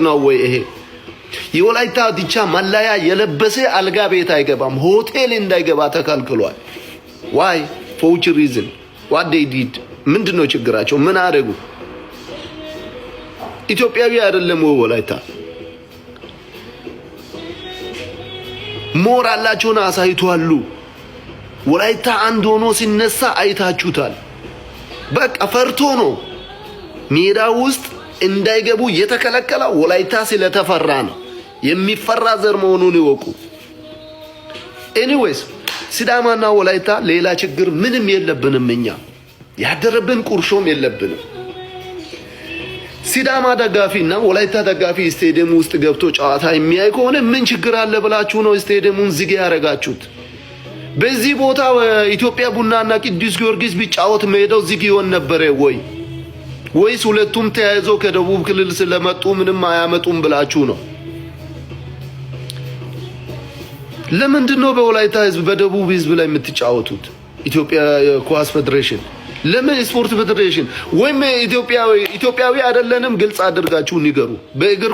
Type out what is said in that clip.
ነው ወይ ይሄ? የወላይታ ዲቻ መለያ የለበሰ አልጋ ቤት አይገባም፣ ሆቴል እንዳይገባ ተከልክሏል። ዋይ ፎች ሪዝን what they did ምንድነው ችግራቸው? ምን አደረጉ? ኢትዮጵያዊ አይደለም ወላይታ? ሞራላቸውን አሳይቷሉ። ወላይታ አንድ ሆኖ ሲነሳ አይታችሁታል። በቃ ፈርቶ ነው ሜዳ ውስጥ እንዳይገቡ የተከለከለ። ወላይታ ስለተፈራ ነው። የሚፈራ ዘር መሆኑን ይወቁ። ኤኒዌይስ ሲዳማና ወላይታ ሌላ ችግር ምንም የለብንም። እኛ ያደረብን ቁርሾም የለብንም። ሲዳማ ደጋፊና ወላይታ ደጋፊ ስቴዲየም ውስጥ ገብቶ ጨዋታ የሚያይ ከሆነ ምን ችግር አለ ብላችሁ ነው ስቴዲየሙን ዝግ ያረጋችሁት? በዚህ ቦታ ኢትዮጵያ ቡናና ቅዱስ ጊዮርጊስ ቢጫወት ሜዳው ዝግ ይሆን ነበር ወይ? ወይስ ሁለቱም ተያይዞ ከደቡብ ክልል ስለመጡ ምንም አያመጡም ብላችሁ ነው? ለምንድን ነው በወላይታ ህዝብ በደቡብ ህዝብ ላይ የምትጫወቱት? ኢትዮጵያ ኳስ ፌዴሬሽን ለምን ስፖርት ፌዴሬሽን ወይም ኢትዮጵያዊ አይደለንም? ግልጽ አድርጋችሁ ንገሩ። በእግር